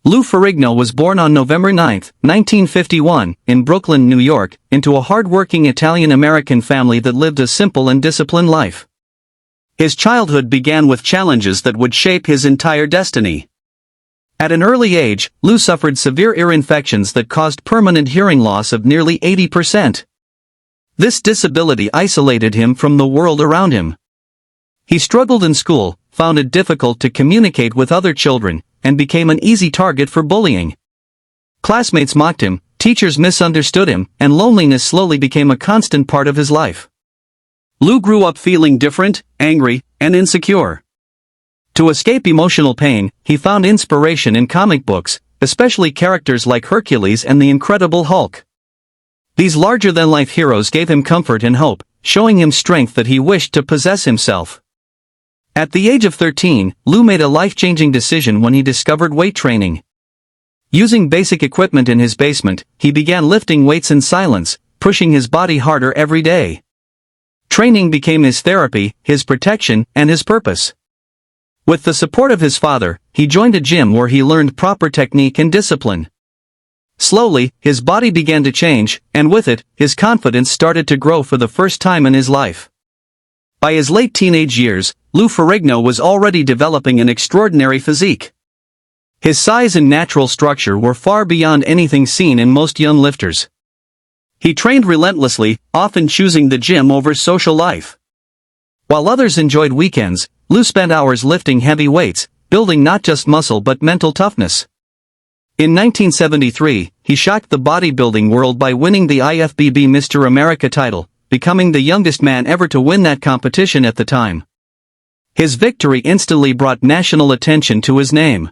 Lou Ferrigno was born on November 9, 1951, in Brooklyn, New York, into a hard-working Italian-American family that lived a simple and disciplined life. His childhood began with challenges that would shape his entire destiny. At an early age, Lou suffered severe ear infections that caused permanent hearing loss of nearly 80%. This disability isolated him from the world around him. He struggled in school, found it difficult to communicate with other children, and became an easy target for bullying. Classmates mocked him, teachers misunderstood him, and loneliness slowly became a constant part of his life. Lou grew up feeling different, angry, and insecure. To escape emotional pain, he found inspiration in comic books, especially characters like Hercules and the Incredible Hulk. These larger-than-life heroes gave him comfort and hope, showing him strength that he wished to possess himself. At the age of 13, Lou made a life-changing decision when he discovered weight training. Using basic equipment in his basement, he began lifting weights in silence, pushing his body harder every day. Training became his therapy, his protection, and his purpose. With the support of his father, he joined a gym where he learned proper technique and discipline. Slowly, his body began to change, and with it, his confidence started to grow for the first time in his life. By his late teenage years, Lou Ferrigno was already developing an extraordinary physique. His size and natural structure were far beyond anything seen in most young lifters. He trained relentlessly, often choosing the gym over social life. While others enjoyed weekends, Lou spent hours lifting heavy weights, building not just muscle but mental toughness. In 1973, he shocked the bodybuilding world by winning the IFBB Mr. America title, becoming the youngest man ever to win that competition at the time. His victory instantly brought national attention to his name.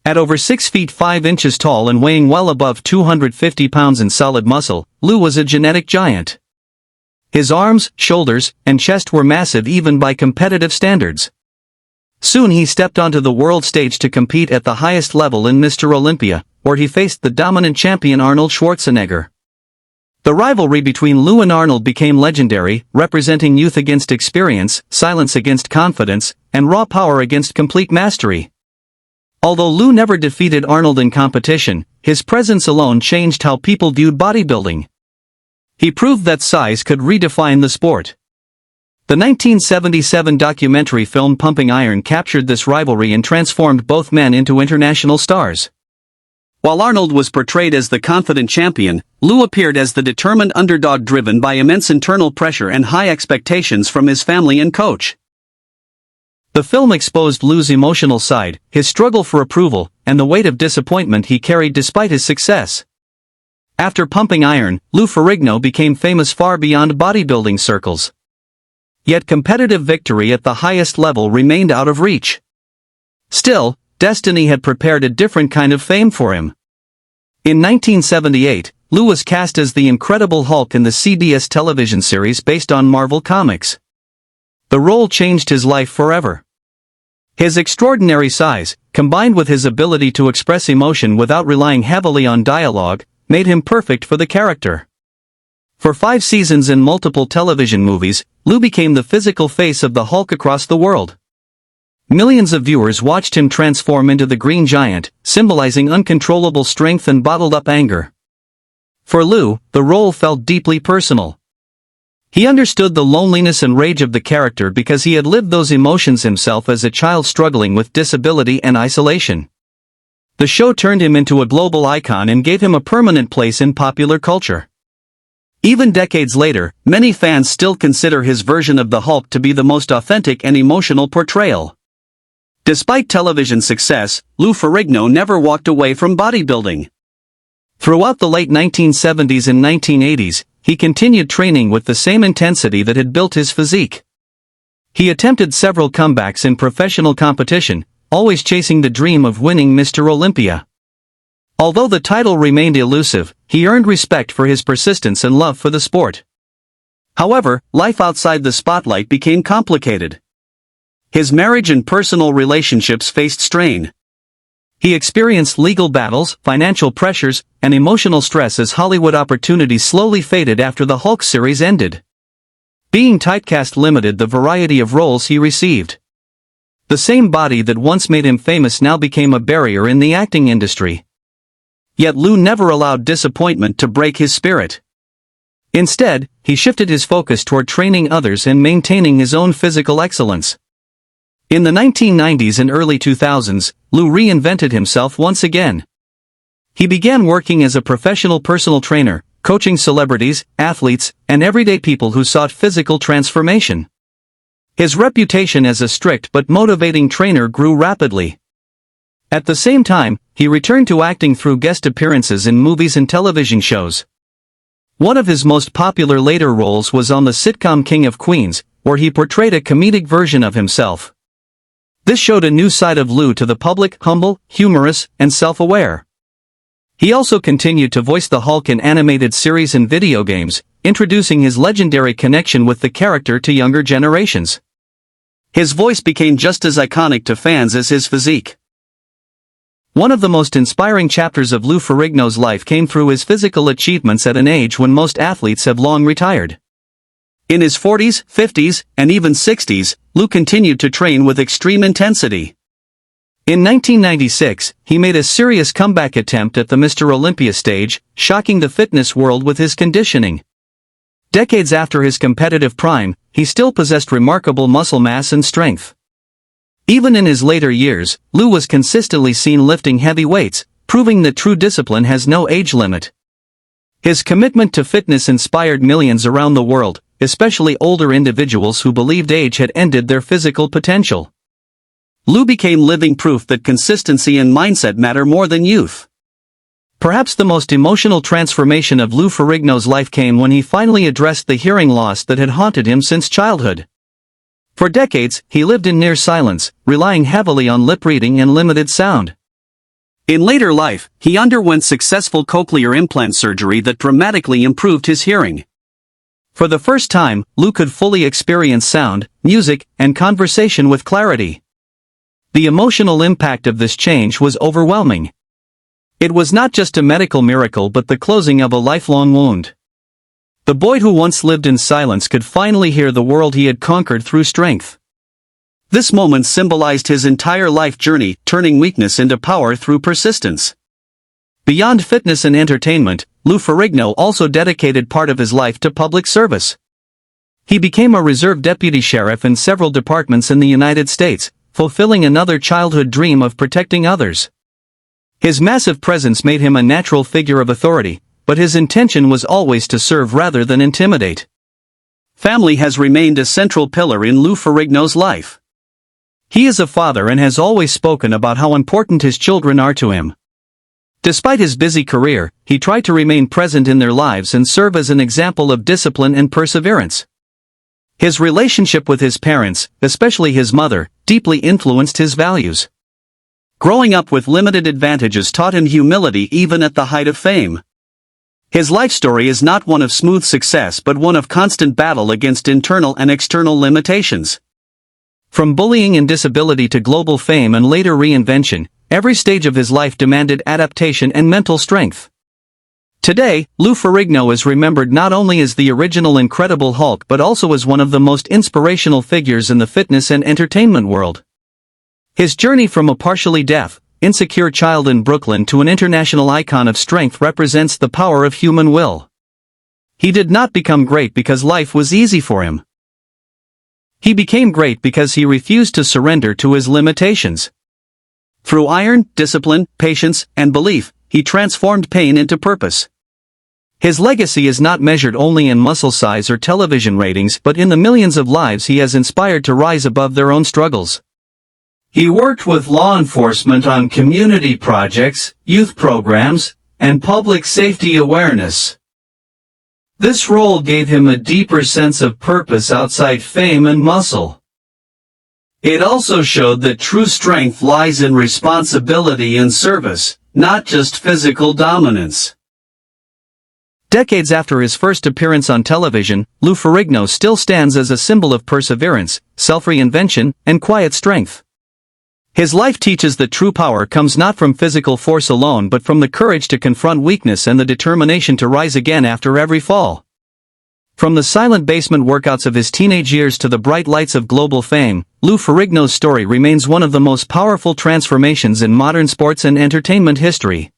At over 6 feet 5 inches tall and weighing well above 250 pounds in solid muscle, Lou was a genetic giant. His arms, shoulders, and chest were massive even by competitive standards. Soon he stepped onto the world stage to compete at the highest level in Mr. Olympia, where he faced the dominant champion Arnold Schwarzenegger. The rivalry between Lou and Arnold became legendary, representing youth against experience, silence against confidence, and raw power against complete mastery. Although Lou never defeated Arnold in competition, his presence alone changed how people viewed bodybuilding. He proved that size could redefine the sport. The 1977 documentary film Pumping Iron captured this rivalry and transformed both men into international stars. While Arnold was portrayed as the confident champion, Lou appeared as the determined underdog driven by immense internal pressure and high expectations from his family and coach. The film exposed Lou's emotional side, his struggle for approval, and the weight of disappointment he carried despite his success. After Pumping Iron, Lou Ferrigno became famous far beyond bodybuilding circles. Yet competitive victory at the highest level remained out of reach. Still, destiny had prepared a different kind of fame for him. In 1978, Lou was cast as the Incredible Hulk in the CBS television series based on Marvel Comics. The role changed his life forever. His extraordinary size, combined with his ability to express emotion without relying heavily on dialogue, made him perfect for the character. For 5 seasons and multiple television movies, Lou became the physical face of the Hulk across the world. Millions of viewers watched him transform into the Green Giant, symbolizing uncontrollable strength and bottled-up anger. For Lou, the role felt deeply personal. He understood the loneliness and rage of the character because he had lived those emotions himself as a child struggling with disability and isolation. The show turned him into a global icon and gave him a permanent place in popular culture. Even decades later, many fans still consider his version of the Hulk to be the most authentic and emotional portrayal. Despite television success, Lou Ferrigno never walked away from bodybuilding. Throughout the late 1970s and 1980s, he continued training with the same intensity that had built his physique. He attempted several comebacks in professional competition, always chasing the dream of winning Mr. Olympia. Although the title remained elusive, he earned respect for his persistence and love for the sport. However, life outside the spotlight became complicated. His marriage and personal relationships faced strain. He experienced legal battles, financial pressures, and emotional stress as Hollywood opportunities slowly faded after the Hulk series ended. Being typecast limited the variety of roles he received. The same body that once made him famous now became a barrier in the acting industry. Yet Lou never allowed disappointment to break his spirit. Instead, he shifted his focus toward training others and maintaining his own physical excellence. In the 1990s and early 2000s, Lou reinvented himself once again. He began working as a professional personal trainer, coaching celebrities, athletes, and everyday people who sought physical transformation. His reputation as a strict but motivating trainer grew rapidly. At the same time, he returned to acting through guest appearances in movies and television shows. One of his most popular later roles was on the sitcom King of Queens, where he portrayed a comedic version of himself. This showed a new side of Lou to the public: humble, humorous, and self-aware. He also continued to voice the Hulk in animated series and video games, introducing his legendary connection with the character to younger generations. His voice became just as iconic to fans as his physique. One of the most inspiring chapters of Lou Ferrigno's life came through his physical achievements at an age when most athletes have long retired. In his 40s, 50s, and even 60s, Lou continued to train with extreme intensity. In 1996, he made a serious comeback attempt at the Mr. Olympia stage, shocking the fitness world with his conditioning. Decades after his competitive prime, he still possessed remarkable muscle mass and strength. Even in his later years, Lou was consistently seen lifting heavy weights, proving that true discipline has no age limit. His commitment to fitness inspired millions around the world, especially older individuals who believed age had ended their physical potential. Lou became living proof that consistency and mindset matter more than youth. Perhaps the most emotional transformation of Lou Ferrigno's life came when he finally addressed the hearing loss that had haunted him since childhood. For decades, he lived in near silence, relying heavily on lip reading and limited sound. In later life, he underwent successful cochlear implant surgery that dramatically improved his hearing. For the first time, Lou could fully experience sound, music, and conversation with clarity. The emotional impact of this change was overwhelming. It was not just a medical miracle but the closing of a lifelong wound. The boy who once lived in silence could finally hear the world he had conquered through strength. This moment symbolized his entire life journey, turning weakness into power through persistence. Beyond fitness and entertainment, Lou Ferrigno also dedicated part of his life to public service. He became a reserve deputy sheriff in several departments in the United States, fulfilling another childhood dream of protecting others. His massive presence made him a natural figure of authority, but his intention was always to serve rather than intimidate. Family has remained a central pillar in Lou Ferrigno's life. He is a father and has always spoken about how important his children are to him. Despite his busy career, he tried to remain present in their lives and serve as an example of discipline and perseverance. His relationship with his parents, especially his mother, deeply influenced his values. Growing up with limited advantages taught him humility even at the height of fame. His life story is not one of smooth success but one of constant battle against internal and external limitations. From bullying and disability to global fame and later reinvention, every stage of his life demanded adaptation and mental strength. Today, Lou Ferrigno is remembered not only as the original Incredible Hulk but also as one of the most inspirational figures in the fitness and entertainment world. His journey from a partially deaf, insecure child in Brooklyn to an international icon of strength represents the power of human will. He did not become great because life was easy for him. He became great because he refused to surrender to his limitations. Through iron, discipline, patience, and belief, he transformed pain into purpose. His legacy is not measured only in muscle size or television ratings but in the millions of lives he has inspired to rise above their own struggles. He worked with law enforcement on community projects, youth programs, and public safety awareness. This role gave him a deeper sense of purpose outside fame and muscle. It also showed that true strength lies in responsibility and service, not just physical dominance. Decades after his first appearance on television, Lou Ferrigno still stands as a symbol of perseverance, self-reinvention, and quiet strength. His life teaches that true power comes not from physical force alone but from the courage to confront weakness and the determination to rise again after every fall. From the silent basement workouts of his teenage years to the bright lights of global fame, Lou Ferrigno's story remains one of the most powerful transformations in modern sports and entertainment history.